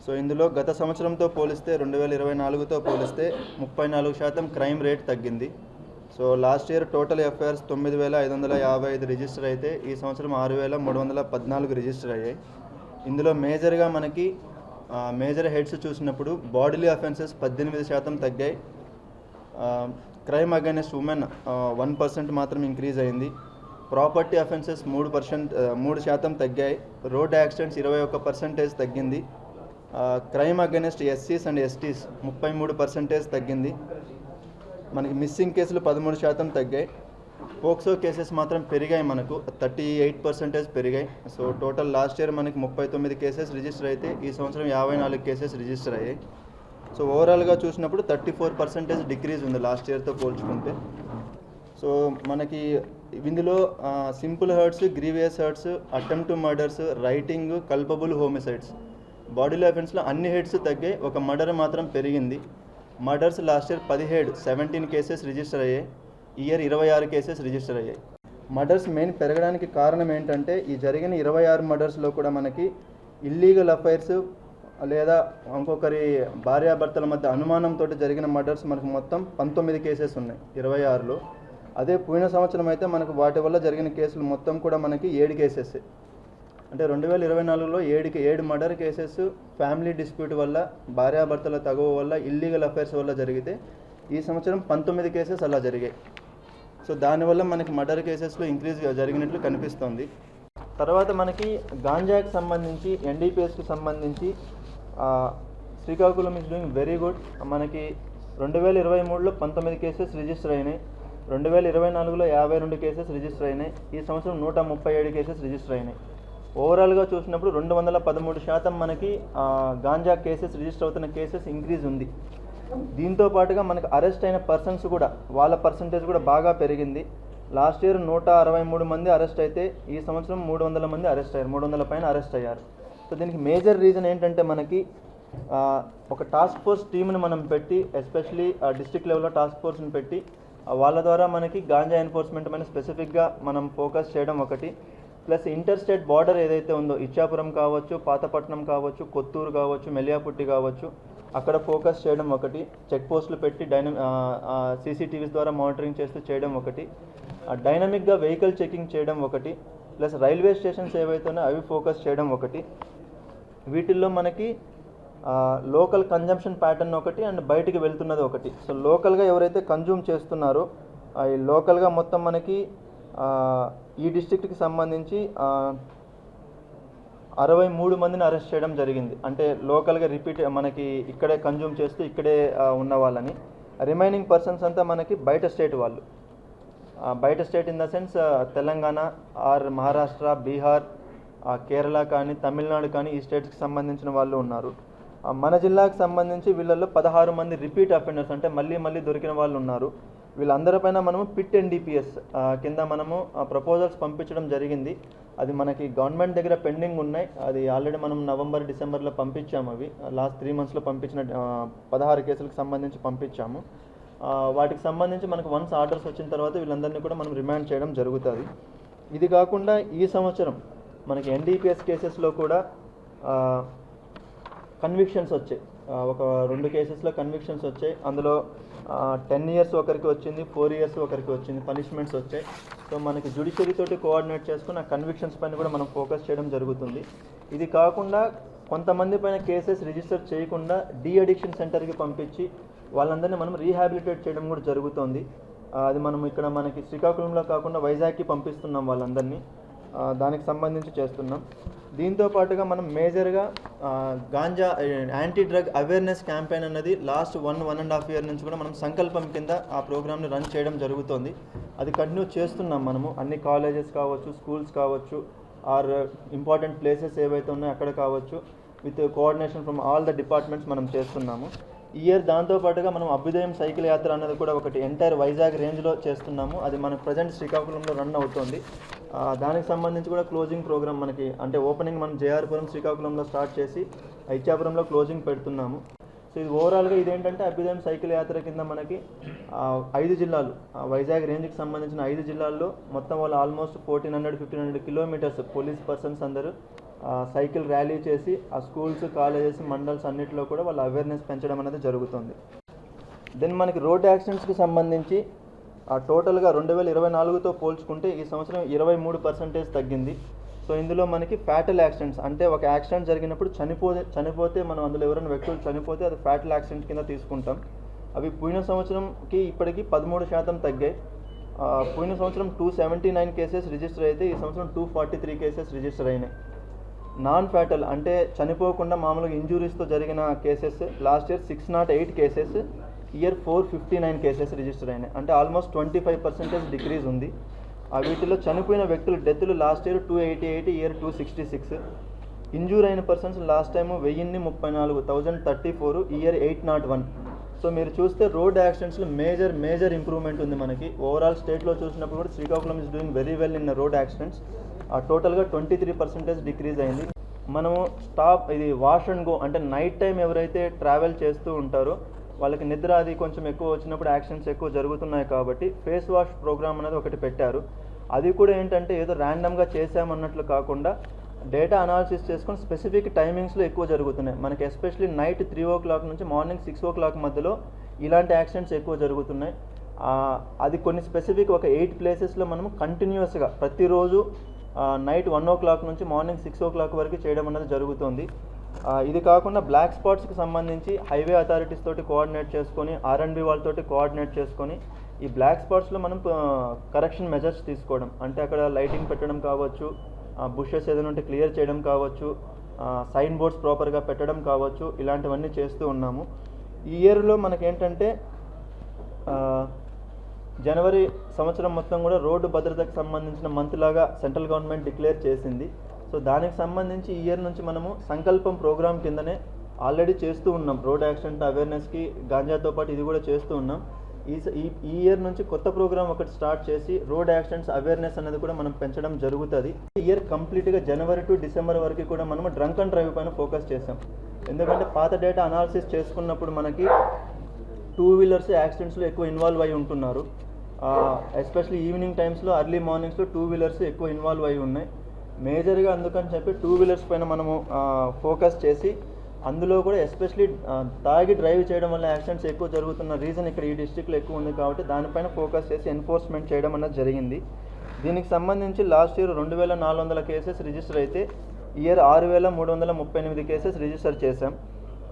So ఇందులో గత సంవత్సరంతో పోలిస్తే 2024తో పోలిస్తే 34% క్రైమ్ రేట్ తగ్గింది. So last year total FIRs 9,555 register అయితే ఈ సంవత్సరం 6,314 రిజిస్టర్ అయ్యాయి. ఇందులో మేజర్గా మనకి మేజర్ హెడ్స్ చూసినప్పుడు బాడీలీ అఫెన్సెస్ 18% తగ్గాయి. క్రైమ్ అగైనెస్ట్ ఉమెన్ 1% మాత్రం ఇంక్రీజ్ అయింది. ప్రాపర్టీ అఫెన్సెస్ 3% తగ్గాయి. రోడ్ యాక్సిడెంట్స్ 21% తగ్గింది. క్రైమ్ అగైనెస్ట్ ఎస్సీస్ అండ్ ఎస్టీస్ 33% తగ్గింది. మనకి మిస్సింగ్ కేసులు 13% తగ్గాయి. పోక్సో కేసెస్ మాత్రం పెరిగాయి, మనకు 38% పెరిగాయి. సో టోటల్ లాస్ట్ ఇయర్ మనకి 39 కేసెస్ రిజిస్టర్ అయితే ఈ సంవత్సరం 54 కేసెస్ రిజిస్టర్ అయ్యాయి. సో ఓవరాల్గా చూసినప్పుడు 34% డిక్రీజ్ ఉంది లాస్ట్ ఇయర్తో పోల్చుకుంటే. సో మనకి ఇందులో simple hurts, grievous hurts, attempt to murders, rioting, culpable homicides, బాడీలో అఫెన్స్లో అన్ని హెడ్స్ తగ్గాయి. ఒక మర్డర్ మాత్రం పెరిగింది. Murders last year 17 cases register అయ్యాయి. ఈ ఇయర్ 26 కేసెస్ రిజిస్టర్ అయ్యాయి. మర్డర్స్ మెయిన్ పెరగడానికి కారణం ఏంటంటే ఈ జరిగిన 26 మర్డర్స్లో కూడా మనకి ఇల్లీగల్ అఫైర్స్ లేదా ఇంకొకరి భార్యాభర్తల మధ్య అనుమానంతో జరిగిన మర్డర్స్ మనకు మొత్తం 19 కేసెస్ ఉన్నాయి 26లో. అదే పోయిన సంవత్సరం అయితే మనకు వాటి వల్ల జరిగిన కేసులు మొత్తం కూడా మనకి 7 కేసెస్. అంటే 2024లో 7 మర్డర్ కేసెస్ ఫ్యామిలీ డిస్ప్యూట్ వల్ల, భార్యాభర్తల తగువ వల్ల, ఇల్లీగల్ అఫైర్స్ వల్ల జరిగితే ఈ సంవత్సరం 19 కేసెస్ అలా జరిగాయి. సో దానివల్ల మనకి మర్డర్ కేసెస్లో ఇంక్రీజ్ జరిగినట్లు కనిపిస్తుంది. తర్వాత మనకి గాంజాకి సంబంధించి, ఎన్డీపీఎస్కి సంబంధించి Srikakulam is doing very good. మనకి 2023లో 19 కేసెస్ రిజిస్టర్ అయినాయి. 2024లో 52 కేసెస్ రిజిస్టర్ అయినాయి. ఈ సంవత్సరం 137 కేసెస్ రిజిస్టర్ అయినాయి. ఓవరాల్గా చూసినప్పుడు 213% మనకి గాంజా కేసెస్ రిజిస్టర్ అవుతున్న కేసెస్ ఇంక్రీజ్ ఉంది. దీంతో పాటుగా మనకు అరెస్ట్ అయిన పర్సన్స్ కూడా, వాళ్ళ పర్సంటేజ్ కూడా బాగా పెరిగింది. లాస్ట్ ఇయర్ 163 మంది అరెస్ట్ అయితే ఈ సంవత్సరం 300 మంది అరెస్ట్ అయ్యారు, 300 పైన అరెస్ట్ అయ్యారు. సో దీనికి మేజర్ రీజన్ ఏంటంటే మనకి ఒక టాస్క్ ఫోర్స్ టీమ్ని మనం పెట్టి, ఎస్పెషలీ డిస్ట్రిక్ట్ లెవెల్లో టాస్క్ ఫోర్స్ని పెట్టి వాళ్ళ ద్వారా మనకి గాంజా ఎన్ఫోర్స్మెంట్ మీద స్పెసిఫిక్గా మనం ఫోకస్ చేయడం ఒకటి. ప్లస్ ఇంటర్ స్టేట్ బార్డర్ ఏదైతే ఉందో, ఇచ్చాపురం కావచ్చు, పాతపట్నం కావచ్చు, కొత్తూరు కావచ్చు, మెలియాపుట్టి కావచ్చు, అక్కడ ఫోకస్ చేయడం ఒకటి. చెక్ పోస్టులు పెట్టి సీసీటీవీస్ ద్వారా మానిటరింగ్ చేస్తూ చేయడం ఒకటి. డైనమిక్గా వెహికల్ చెకింగ్ చేయడం ఒకటి. ప్లస్ రైల్వే స్టేషన్స్ ఏవైతే ఉన్నాయో అవి ఫోకస్ చేయడం ఒకటి. వీటిల్లో మనకి లోకల్ కన్జంప్షన్ ప్యాటర్న్ ఒకటి అండ్ బయటికి వెళ్తున్నది ఒకటి. సో లోకల్గా ఎవరైతే కన్జ్యూమ్ చేస్తున్నారో ఈ లోకల్గా మొత్తం మనకి ఈ డిస్ట్రిక్ట్కి సంబంధించి 63 మందిని అరెస్ట్ చేయడం జరిగింది. అంటే లోకల్గా రిపీట్ మనకి ఇక్కడే కన్జ్యూమ్ చేస్తూ ఇక్కడే ఉన్న వాళ్ళని. రిమైనింగ్ పర్సన్స్ అంతా మనకి బయట స్టేట్ వాళ్ళు, బయట state in the sense Telangana or Maharashtra, Bihar, Kerala కానీ, తమిళనాడు కానీ ఈ స్టేట్స్కి సంబంధించిన వాళ్ళు ఉన్నారు. మన జిల్లాకు సంబంధించి వీళ్ళల్లో 16 మంది రిపీట్ అఫెండర్స్, అంటే మళ్ళీ దొరికిన వాళ్ళు ఉన్నారు. వీళ్ళందరిపైన మనము పిట్ ఎన్డీపీఎస్ కింద మనము ప్రపోజల్స్ పంపించడం జరిగింది. అది మనకి గవర్నమెంట్ దగ్గర పెండింగ్ ఉన్నాయి. అది ఆల్రెడీ మనం నవంబర్, డిసెంబర్లో పంపించాము. అవి లాస్ట్ 3 మంత్స్లో పంపించిన 16 కేసులకు సంబంధించి పంపించాము. వాటికి సంబంధించి మనకు వన్స్ ఆర్డర్స్ వచ్చిన తర్వాత వీళ్ళందరినీ కూడా మనం రిమాండ్ చేయడం జరుగుతుంది. ఇది కాకుండా ఈ సంవత్సరం మనకి ఎన్డీపీఎస్ కేసెస్లో కూడా కన్విక్షన్స్ వచ్చాయి. ఒక 2 కేసెస్లో కన్విక్షన్స్ వచ్చాయి. అందులో 10 years ఒకరికి వచ్చింది, 4 years ఒకరికి వచ్చింది, పనిష్మెంట్స్ వచ్చాయి. సో మనకి జ్యుడిషియరీ తోటి కోఆర్డినేట్ చేసుకుని ఆ కన్విక్షన్స్ పైన కూడా మనం ఫోకస్ చేయడం జరుగుతుంది. ఇది కాకుండా కొంతమంది పైన కేసెస్ రిజిస్టర్ చేయకుండా డీ అడిక్షన్ సెంటర్కి పంపించి వాళ్ళందరినీ మనం రీహాబిలిటేట్ చేయడం కూడా జరుగుతుంది. అది మనం ఇక్కడ మనకి శ్రీకాకుళంలో కాకుండా వైజాగ్కి పంపిస్తున్నాం వాళ్ళందరినీ. దానికి సంబంధించి చేస్తున్నాం. దీంతో పాటుగా మనం మేజర్గా ganja anti drug awareness campaign అన్నది లాస్ట్ 1.5 year నుంచి కూడా మనం సంకల్పం కింద ఆ ప్రోగ్రామ్ని రన్ చేయడం జరుగుతుంది. అది కంటిన్యూ చేస్తున్నాం మనము. అన్ని కాలేజెస్ కావచ్చు, స్కూల్స్ కావచ్చు, ఆర్ ఇంపార్టెంట్ ప్లేసెస్ ఏవైతే ఉన్నాయో అక్కడ కావచ్చు, with coordination from all the departments మనం చేస్తున్నాము. ఈ ఇయర్ దాంతోపాటుగా మనం అభ్యుదయం సైకిల్ యాత్ర అన్నది కూడా ఒకటి ఎంటైర్ వైజాగ్ రేంజ్లో చేస్తున్నాము. అది మనకు ప్రజెంట్ శ్రీకాకుళంలో రన్ అవుతుంది. దానికి సంబంధించి కూడా క్లోజింగ్ ప్రోగ్రామ్ మనకి, అంటే ఓపెనింగ్ మనం జేఆర్పురం శ్రీకాకుళంలో స్టార్ట్ చేసి ఇచ్చాపురంలో క్లోజింగ్ పెడుతున్నాము. సో ఇది ఓవరాల్గా ఇదేంటంటే అభ్యుదయం సైకిల్ యాత్ర కింద మనకి 5 జిల్లాలు, వైజాగ్ రేంజ్కి సంబంధించిన 5 జిల్లాల్లో మొత్తం వాళ్ళు ఆల్మోస్ట్ 1400-1500 కిలోమీటర్స్ పోలీస్ పర్సన్స్ అందరూ సైకిల్ ర్యాలీ చేసి ఆ స్కూల్స్, కాలేజెస్, మండల్స్ అన్నింటిలో కూడా వాళ్ళ అవేర్నెస్ పెంచడం అనేది జరుగుతుంది. దెన్ మనకి రోడ్ యాక్సిడెంట్స్కి సంబంధించి టోటల్గా 2024తో పోల్చుకుంటే ఈ సంవత్సరం 23% తగ్గింది. సో ఇందులో మనకి ఫ్యాటల్ యాక్సిడెంట్స్, అంటే ఒక యాక్సిడెంట్ జరిగినప్పుడు చనిపోతే మనం అందులో ఎవరైనా వ్యక్తులు చనిపోతే అది ఫ్యాటల్ యాక్సిడెంట్ కింద తీసుకుంటాం. అవి పోయిన సంవత్సరంకి ఇప్పటికి 13% తగ్గాయి. పోయిన సంవత్సరం 279 కేసెస్ రిజిస్టర్ అయితే ఈ సంవత్సరం 243 కేసెస్ రిజిస్టర్ అయినాయి. నాన్ ఫ్యాటల్ అంటే చనిపోకుండా మామూలుగా ఇంజురీస్తో జరిగిన cases last year 608 cases, year 459 cases register అయినాయి. అంటే ఆల్మోస్ట్ 25% డిక్రీజ్ ఉంది. వీటిలో చనిపోయిన వ్యక్తుల డెత్లు లాస్ట్ ఇయర్ 288, ఇయర్ 266. ఇంజూర్ అయిన persons last time 1034 year 801. So మీరు చూస్తే రోడ్ యాక్సిడెంట్స్లో మేజర్ ఇంప్రూవ్మెంట్ ఉంది మనకి. ఓవరాల్ స్టేట్లో చూసినప్పుడు కూడా Srikakulam is doing very well in road accidents. టోటల్గా 23% డిక్రీజ్ అయింది. మనము ఇది వాష్ అండ్ గో, అంటే నైట్ టైం ఎవరైతే ట్రావెల్ చేస్తూ ఉంటారో వాళ్ళకి నిద్ర అది కొంచెం ఎక్కువ వచ్చినప్పుడు యాక్సిడెంట్స్ ఎక్కువ జరుగుతున్నాయి కాబట్టి ఫేస్ వాష్ ప్రోగ్రామ్ అనేది ఒకటి పెట్టారు. అది కూడా ఏంటంటే ఏదో ర్యాండమ్గా చేసామన్నట్లు కాకుండా డేటా అనాలిసిస్ చేసుకొని స్పెసిఫిక్ టైమింగ్స్లో ఎక్కువ జరుగుతున్నాయి మనకి. ఎస్పెషల్లీ నైట్ 3 o'clock నుంచి మార్నింగ్ 6 o'clock మధ్యలో ఇలాంటి యాక్సిడెంట్స్ ఎక్కువ జరుగుతున్నాయి. అది కొన్ని స్పెసిఫిక్ ఒక 8 ప్లేసెస్లో మనము కంటిన్యూస్గా ప్రతిరోజు నైట్ 1 o'clock నుంచి మార్నింగ్ 6 o'clock వరకు చేయడం అనేది జరుగుతుంది. ఇది కాకుండా బ్లాక్ స్పాట్స్కి సంబంధించి హైవే అథారిటీస్ తోటి కోఆర్డినేట్ చేసుకొని, R&B వాళ్ళతోటి కోఆర్డినేట్ చేసుకొని ఈ బ్లాక్ స్పాట్స్లో మనం కరెక్షన్ మెజర్స్ తీసుకోవడం, అంటే అక్కడ లైటింగ్ పెట్టడం కావచ్చు, బుషెస్ ఏదైనా ఉంటే క్లియర్ చేయడం కావచ్చు, సైన్ బోర్డ్స్ ప్రాపర్గా పెట్టడం కావచ్చు, ఇలాంటివన్నీ చేస్తూ ఉన్నాము. ఈ ఇయర్లో మనకేంటంటే జనవరి సంవత్సరం మొత్తం కూడా రోడ్డు భద్రతకు సంబంధించిన మంత్ లాగా సెంట్రల్ గవర్నమెంట్ డిక్లేర్ చేసింది. సో దానికి సంబంధించి ఈ ఇయర్ నుంచి మనము సంకల్పం ప్రోగ్రామ్ కిందనే ఆల్రెడీ చేస్తూ ఉన్నాం. రోడ్ యాక్సిడెంట్ అవేర్నెస్కి గాంజాతో పాటు ఇది కూడా చేస్తూ ఉన్నాం. ఈ ఇయర్ నుంచి కొత్త ప్రోగ్రామ్ ఒకటి స్టార్ట్ చేసి రోడ్ యాక్సిడెంట్స్ అవేర్నెస్ అనేది కూడా మనం పెంచడం జరుగుతుంది. ఈ ఇయర్ కంప్లీట్గా జనవరి టు డిసెంబర్ వరకు కూడా మనము డ్రంక్ అండ్ డ్రైవ్ పైన ఫోకస్ చేసాం. ఎందుకంటే పాత డేటా అనాలిసిస్ చేసుకున్నప్పుడు మనకి 2 వీలర్స్ యాక్సిడెంట్స్లో ఎక్కువ ఇన్వాల్వ్ అయి ఉంటున్నారు. ఎస్పెషల్లీ ఈవినింగ్ టైమ్స్లో, అర్లీ మార్నింగ్స్లో 2 వీలర్స్ ఎక్కువ ఇన్వాల్వ్ అయి ఉన్నాయి. మేజర్గా అందుకని చెప్పి 2 వీలర్స్ పైన మనము ఫోకస్ చేసి, అందులో కూడా ఎస్పెషలీ తాగి డ్రైవ్ చేయడం వల్ల యాక్సిడెంట్స్ ఎక్కువ జరుగుతున్న రీజన్ ఇక్కడ ఈ డిస్ట్రిక్ట్లో ఎక్కువ ఉంది కాబట్టి దానిపైన ఫోకస్ చేసి ఎన్ఫోర్స్మెంట్ చేయడం అనేది జరిగింది. దీనికి సంబంధించి లాస్ట్ ఇయర్ 2400 కేసెస్ రిజిస్టర్ అయితే ఇయర్ 6338 కేసెస్ రిజిస్టర్ చేశాం.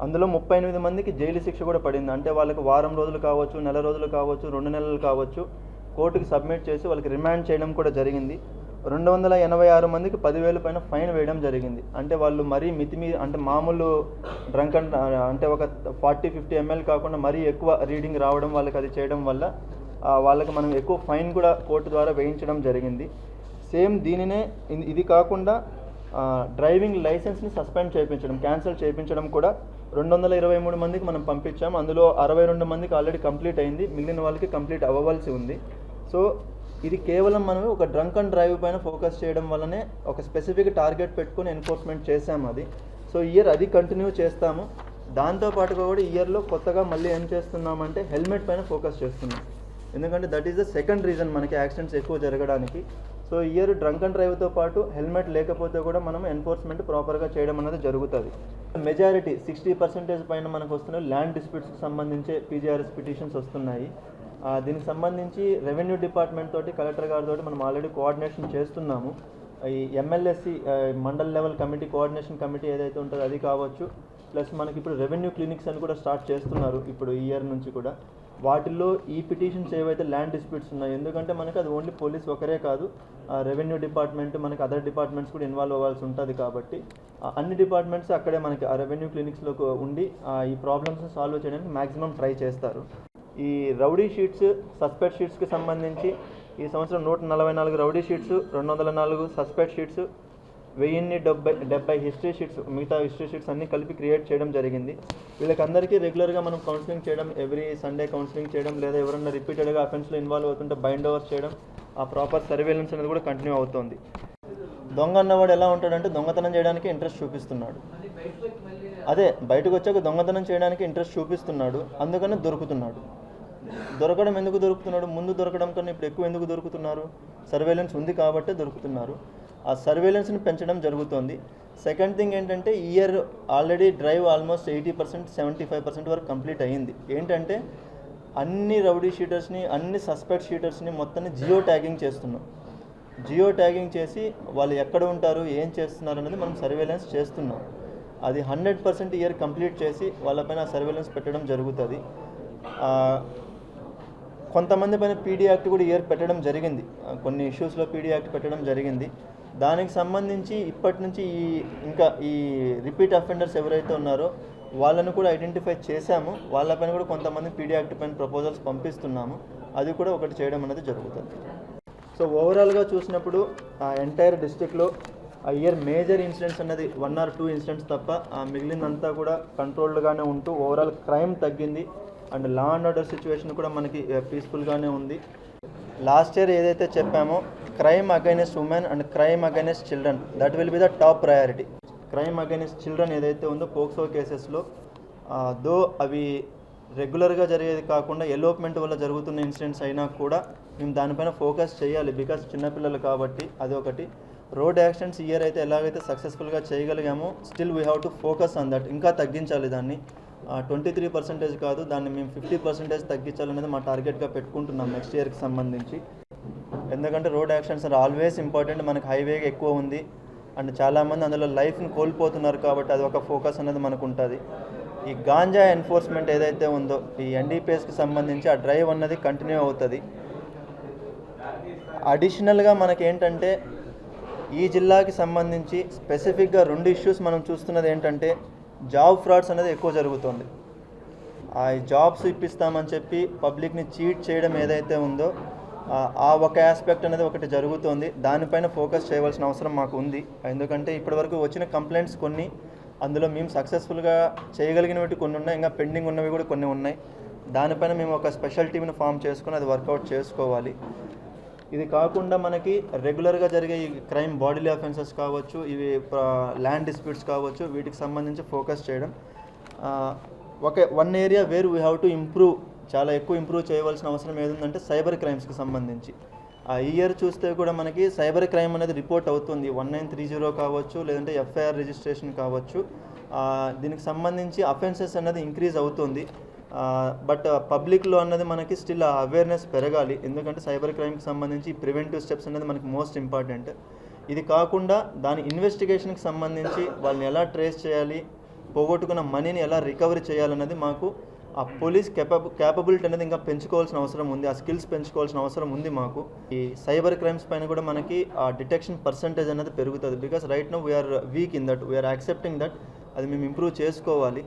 అందులో 38 మందికి జైలు శిక్ష కూడా పడింది. అంటే వాళ్ళకి వారం రోజులు కావచ్చు, నెల రోజులు కావచ్చు, 2 నెలలు కావచ్చు, కోర్టుకి సబ్మిట్ చేసి వాళ్ళకి రిమాండ్ చేయడం కూడా జరిగింది. 286 మందికి 10,000 పైన ఫైన్ వేయడం జరిగింది. అంటే వాళ్ళు మరీ అంటే మామూలు డ్రంక్ అండ్ అంటే ఒక 40-50 ml కాకుండా మరీ ఎక్కువ రీడింగ్ రావడం వాళ్ళకి, అది చేయడం వల్ల వాళ్ళకి మనం ఎక్కువ ఫైన్ కూడా కోర్టు ద్వారా వేయించడం జరిగింది. సేమ్ దీనినే ఇది కాకుండా డ్రైవింగ్ లైసెన్స్ని సస్పెండ్ చేయించడం, క్యాన్సిల్ చేయించడం కూడా 223 మందికి మనం పంపించాం. అందులో 62 మందికి ఆల్రెడీ కంప్లీట్ అయింది, మిగిలిన వాళ్ళకి కంప్లీట్ అవ్వవలసి ఉంది. సో ఇది కేవలం మనం ఒక డ్రంక్ అండ్ డ్రైవ్ పైన ఫోకస్ చేయడం వల్లనే ఒక స్పెసిఫిక్ టార్గెట్ పెట్టుకొని ఎన్ఫోర్స్మెంట్ చేసాము అది. సో ఇయర్ అది కంటిన్యూ చేస్తాము. దాంతోపాటుగా కూడా ఇయర్లో కొత్తగా మళ్ళీ ఏం చేస్తున్నామంటే హెల్మెట్ పైన ఫోకస్ చేస్తున్నాం. ఎందుకంటే that is the second reason మనకి యాక్సిడెంట్స్ ఎక్కువ జరగడానికి. సో ఇయర్ డ్రంక్ అండ్ డ్రైవ్తో పాటు హెల్మెట్ లేకపోతే కూడా మనం ఎన్ఫోర్స్మెంట్ ప్రాపర్గా చేయడం అనేది జరుగుతుంది. మెజారిటీ 60% పైన మనకు వస్తున్న ల్యాండ్ డిస్ప్యూట్స్కి సంబంధించే PGRS పిటిషన్స్ వస్తున్నాయి. దీనికి సంబంధించి రెవెన్యూ డిపార్ట్మెంట్ తోటి, కలెక్టర్ గారితో మనం ఆల్రెడీ కోఆర్డినేషన్ చేస్తున్నాము. ఈ MLSC mandal level committee, coordination committee ఏదైతే ఉంటుందో అది కావచ్చు, ప్లస్ మనకి ఇప్పుడు రెవెన్యూ క్లినిక్స్ అని కూడా స్టార్ట్ చేస్తున్నారు ఇప్పుడు ఈ ఇయర్ నుంచి కూడా. వాటిల్లో ఈ పిటిషన్స్ ఏవైతే ల్యాండ్ డిస్ప్యూట్స్ ఉన్నాయో, ఎందుకంటే మనకి అది ఓన్లీ పోలీస్ ఒకరే కాదు, రెవెన్యూ డిపార్ట్మెంట్, మనకి అదర్ డిపార్ట్మెంట్స్ కూడా ఇన్వాల్వ్ అవ్వాల్సి ఉంటుంది కాబట్టి అన్ని డిపార్ట్మెంట్స్ అక్కడే మనకి ఆ రెవెన్యూ క్లినిక్స్లో ఉండి ఈ ప్రాబ్లమ్స్ని సాల్వ్ చేయడానికి మ్యాక్సిమం ట్రై చేస్తారు. ఈ రౌడీ షీట్స్, సస్పెక్ట్ షీట్స్కి సంబంధించి ఈ సంవత్సరం 144 rowdy sheets, 204 suspect sheets, 1070 history sheets, మిగతా హిస్టరీ షీట్స్ అన్నీ కలిపి క్రియేట్ చేయడం జరిగింది. వీళ్ళకందరికీ రెగ్యులర్గా మనం కౌన్సిలింగ్ చేయడం, ఎవ్రీ సండే కౌన్సిలింగ్ చేయడం, లేదా ఎవరన్నా రిపీటెడ్గా అఫెన్స్లో ఇన్వాల్వ్ అవుతుంటే బైండ్ ఓవర్స్ చేయడం, ఆ ప్రాపర్ సర్వేలెన్స్ అనేది కూడా కంటిన్యూ అవుతుంది. దొంగ అన్నవాడు ఎలా ఉంటాడంటే దొంగతనం చేయడానికి ఇంట్రెస్ట్ చూపిస్తున్నాడు. అదే బయటకు వచ్చాక దొంగతనం చేయడానికి ఇంట్రెస్ట్ చూపిస్తున్నాడు, అందుకని దొరుకుతున్నాడు. దొరకడం ఎందుకు దొరుకుతున్నాడు? ముందు దొరకడం కన్నా ఇప్పుడు ఎక్కువ ఎందుకు దొరుకుతున్నారు? సర్వేలెన్స్ ఉంది కాబట్టే దొరుకుతున్నారు. ఆ సర్వేలెన్స్ని పెంచడం జరుగుతుంది. సెకండ్ థింగ్ ఏంటంటే ఇయర్ ఆల్రెడీ డ్రైవ్ ఆల్మోస్ట్ 80% 75% వరకు కంప్లీట్ అయ్యింది. ఏంటంటే అన్ని రౌడీ షీటర్స్ని, అన్ని సస్పెక్ట్ షీటర్స్ని మొత్తాన్ని జియో ట్యాగింగ్ చేస్తున్నాం. జియో ట్యాగింగ్ చేసి వాళ్ళు ఎక్కడ ఉంటారు, ఏం చేస్తున్నారు అనేది మనం సర్వేలెన్స్ చేస్తున్నాం. అది 100% ఇయర్ కంప్లీట్ చేసి వాళ్ళపైన సర్వేలెన్స్ పెట్టడం జరుగుతుంది. కొంతమంది పైన పీడీ యాక్ట్ కూడా ఇయర్ పెట్టడం జరిగింది. కొన్ని ఇష్యూస్లో పీడీ యాక్ట్ పెట్టడం జరిగింది. దానికి సంబంధించి ఇప్పటి నుంచి ఇంకా ఈ రిపీట్ అఫెండర్స్ ఎవరైతే ఉన్నారో వాళ్ళను కూడా ఐడెంటిఫై చేశాము. వాళ్ళపైన కూడా కొంతమంది పీడీ యాక్ట్ పైన ప్రపోజల్స్ పంపిస్తున్నాము. అది కూడా ఒకటి చేయడం అనేది జరుగుతుంది. సో ఓవరాల్గా చూసినప్పుడు ఆ ఎంటైర్ డిస్ట్రిక్ట్లో ఆ ఇయర్ మేజర్ ఇన్సిడెంట్స్ అన్నది 1 or 2 ఇన్సిడెంట్స్ తప్ప మిగిలినంతా కూడా కంట్రోల్డ్గానే ఉంటూ ఓవరాల్ క్రైమ్ తగ్గింది. And law and order situation కూడా మనకి పీస్ఫుల్గానే ఉంది. లాస్ట్ ఇయర్ ఏదైతే చెప్పామో crime against women and crime against children that will be the top priority. Crime against children ఏదైతే ఉందో పోక్సో కేసెస్లో దో అవి రెగ్యులర్గా జరిగేది కాకుండా ఎలోప్మెంట్ వల్ల జరుగుతున్న ఇన్సిడెంట్స్ అయినా కూడా మేము దానిపైన ఫోకస్ చేయాలి. బికాస్ చిన్నపిల్లలు కాబట్టి అది ఒకటి. రోడ్ యాక్సిడెంట్స్ ఇయర్ అయితే ఎలాగైతే సక్సెస్ఫుల్గా చేయగలిగామో still we have to focus on that. ఇంకా తగ్గించాలి దాన్ని. 23% కాదు, దాన్ని మేము 50% తగ్గించాలనేది మా టార్గెట్గా పెట్టుకుంటున్నాం నెక్స్ట్ ఇయర్కి సంబంధించి. ఎందుకంటే road accidents are always important. మనకు హైవేగా ఎక్కువ ఉంది అండ్ చాలామంది అందులో లైఫ్ని కోల్పోతున్నారు కాబట్టి అది ఒక ఫోకస్ అనేది మనకు ఉంటుంది. ఈ గాంజా ఎన్ఫోర్స్మెంట్ ఏదైతే ఉందో ఈ ఎన్డీపీఎస్కి సంబంధించి ఆ డ్రైవ్ అన్నది కంటిన్యూ అవుతుంది. అడిషనల్గా మనకేంటంటే ఈ జిల్లాకి సంబంధించి స్పెసిఫిక్గా 2 ఇష్యూస్ మనం చూస్తున్నది ఏంటంటే జాబ్ ఫ్రాడ్స్ అనేది ఎక్కువ జరుగుతుంది. ఆ జాబ్స్ ఇప్పిస్తామని చెప్పి పబ్లిక్ని చీట్ చేయడం ఏదైతే ఉందో ఆ ఒక ఆస్పెక్ట్ అనేది ఒకటి జరుగుతుంది. దానిపైన ఫోకస్ చేయవలసిన అవసరం మాకు ఉంది. ఎందుకంటే ఇప్పటివరకు వచ్చిన కంప్లైంట్స్ కొన్ని, అందులో మేము సక్సెస్ఫుల్గా చేయగలిగినవి కొన్ని ఉన్నాయి, ఇంకా పెండింగ్ ఉన్నవి కూడా కొన్ని ఉన్నాయి. దానిపైన మేము ఒక స్పెషల్ టీమ్ని ఫామ్ చేసుకుని అది వర్కౌట్ చేసుకోవాలి. ఇది కాకుండా మనకి రెగ్యులర్గా జరిగే ఈ క్రైమ్ బాడీలీ అఫెన్సెస్ కావచ్చు, ఇవి ల్యాండ్ డిస్ప్యూట్స్ కావచ్చు, వీటికి సంబంధించి ఫోకస్ చేయడం. One area where we have to improve, చాలా ఎక్కువ ఇంప్రూవ్ చేయవలసిన అవసరం ఏదంటే సైబర్ క్రైమ్స్కి సంబంధించి. ఆ ఇయర్ చూస్తే కూడా మనకి సైబర్ క్రైమ్ అనేది రిపోర్ట్ అవుతుంది. 1930 కావచ్చు, లేదంటే ఎఫ్ఐఆర్ రిజిస్ట్రేషన్ కావచ్చు. దీనికి సంబంధించి అఫెన్సెస్ అనేది ఇంక్రీజ్ అవుతుంది. బట్ పబ్లిక్లో అన్నది మనకి స్టిల్ అవేర్నెస్ పెరగాలి. ఎందుకంటే సైబర్ క్రైమ్కి సంబంధించి ప్రివెంటివ్ స్టెప్స్ అనేది మనకి మోస్ట్ ఇంపార్టెంట్. ఇది కాకుండా దాని ఇన్వెస్టిగేషన్కి సంబంధించి వాళ్ళని ఎలా ట్రేస్ చేయాలి, పోగొట్టుకున్న మనీని ఎలా రికవరీ చేయాలన్నది మాకు ఆ పోలీస్ క్యాపబిలిటీ అనేది ఇంకా పెంచుకోవాల్సిన అవసరం ఉంది. ఆ స్కిల్స్ పెంచుకోవాల్సిన అవసరం ఉంది మాకు. ఈ సైబర్ క్రైమ్స్ పైన కూడా మనకి ఆ డిటెక్షన్ పర్సంటేజ్ అనేది పెరుగుతుంది. Because right now we're weak in that, we're accepting that. అది మేము ఇంప్రూవ్ చేసుకోవాలి.